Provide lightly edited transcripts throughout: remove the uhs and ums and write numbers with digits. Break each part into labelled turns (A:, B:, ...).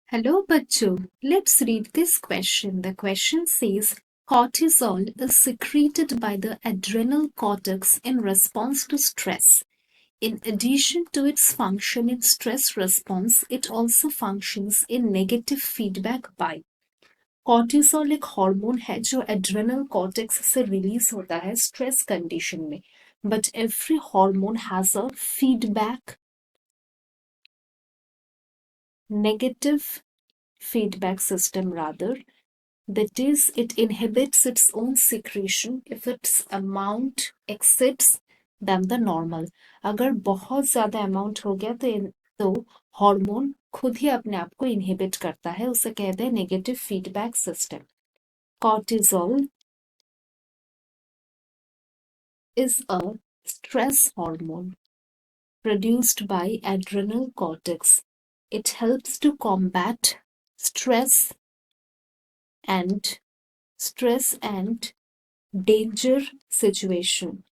A: Hello, Bachcho. Let's read this question. The question says cortisol is secreted by the adrenal cortex in response to stress. In addition to its function in stress response, it also functions in negative feedback by cortisol एक hormone है जो adrenal cortex से release होता है stress condition में but every hormone has a feedback negative feedback system rather. That is, it inhibits its own secretion if its amount exceeds than the normal. अगर बहुत ज़्यादा अमाउंट हो गया तो हार्मोन खुद ही अपने आप को इनहिबिट करता है, उसे कहते हैं negative feedback system. Cortisol is a stress hormone produced by adrenal cortex. It helps to combat stress and danger situation.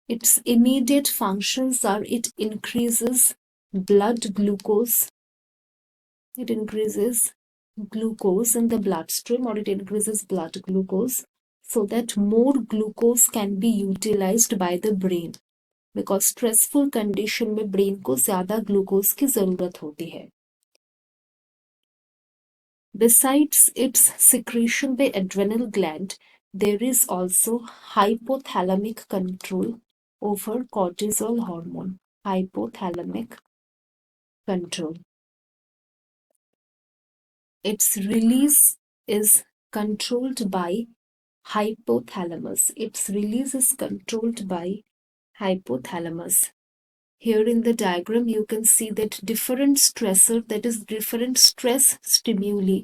A: Its immediate functions are it increases blood glucose. It increases glucose in the bloodstream, or it increases blood glucose so that more glucose can be utilized by the brain. Because stressful condition में brain को ज़्यादा glucose की ज़रूरत होती है. Besides its secretion by adrenal gland, there is also hypothalamic control over cortisol hormone. Hypothalamic control. Its release is controlled by hypothalamus. Its release is controlled by hypothalamus. Here in the diagram, you can see that different stressor, that is different stress stimuli,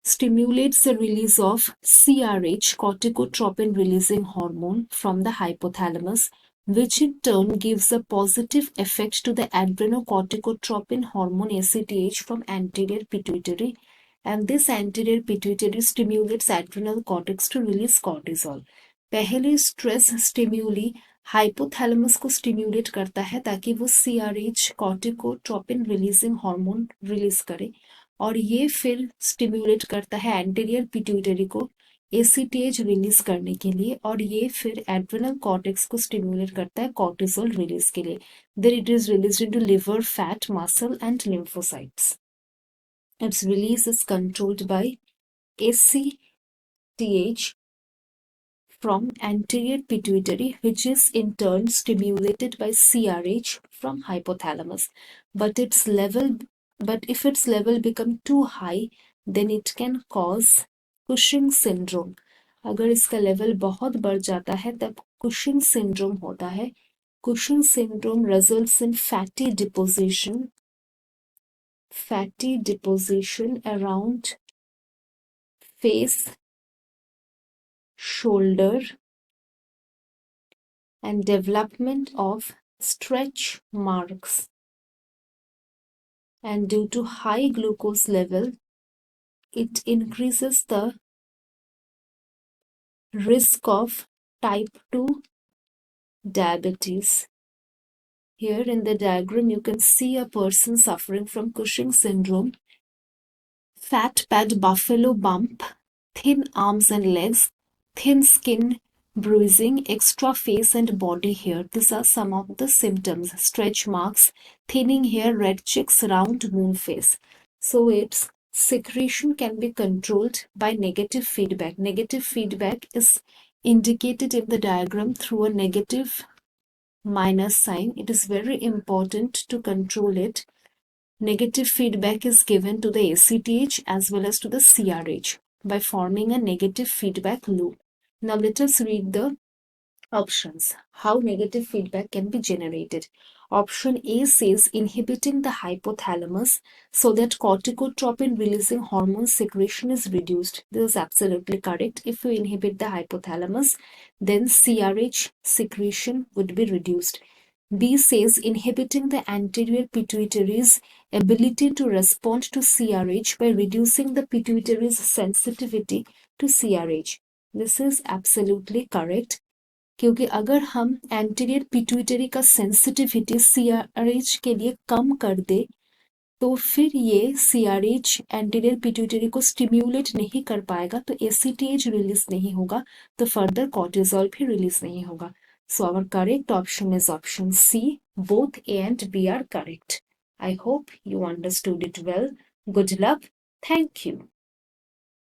A: stimulates the release of CRH, corticotropin releasing hormone, from the hypothalamus, which in turn gives a positive effect to the adrenocorticotropin hormone ACTH from anterior pituitary, and this anterior pituitary stimulates adrenal cortex to release cortisol. पहले stress स्टिम्यूली hypothalamus को stimulate करता है ताकि वो CRH corticotropin releasing hormone release करे, और ये फिर स्टिम्युलेट करता है एंटीरियर पिट्यूटरी को ACTH रिलीज करने के लिए, और ये फिर एड्रेनल कॉर्टेक्स को स्टिम्युलेट करता है कॉर्टिसोल रिलीज के लिए. Then it is released into liver, fat, muscle and lymphocytes. Its release is controlled by ACTH from anterior pituitary, which is in turn stimulated by CRH from hypothalamus. But if its level become too high, then it can cause Cushing syndrome. अगर इसका level बहुत बढ़ जाता है तब Cushing syndrome होता है. Cushing syndrome results in fatty deposition around face, shoulder, and development of stretch marks. And due to high glucose level, it increases the risk of type 2 diabetes. Here in the diagram, you can see a person suffering from Cushing syndrome. Fat pad buffalo bump, thin arms and legs, thin skin, bruising, extra face and body hair. These are some of the symptoms. Stretch marks, thinning hair, red cheeks, round moon face. So its secretion can be controlled by negative feedback. Negative feedback is indicated in the diagram through a negative minus sign. It is very important to control it. Negative feedback is given to the ACTH as well as to the CRH by forming a negative feedback loop. Now let us read the options. How negative feedback can be generated. Option A says inhibiting the hypothalamus so that corticotropin releasing hormone secretion is reduced. This is absolutely correct. If you inhibit the hypothalamus, then CRH secretion would be reduced. B says inhibiting the anterior pituitary's ability to respond to CRH by reducing the pituitary's sensitivity to CRH. This is absolutely correct. क्योंकि अगर हम anterior pituitary का sensitivity CRH के लिए कम कर दे तो फिर ये CRH एंटीरियर पिट्यूटरी को स्टिम्युलेट नहीं कर पाएगा, तो ACTH रिलीज नहीं होगा, तो फर्दर कॉर्टिजोल भी रिलीज नहीं होगा. So our correct option is option C. Both A and B are correct. I hope you understood it well. Good luck. Thank you.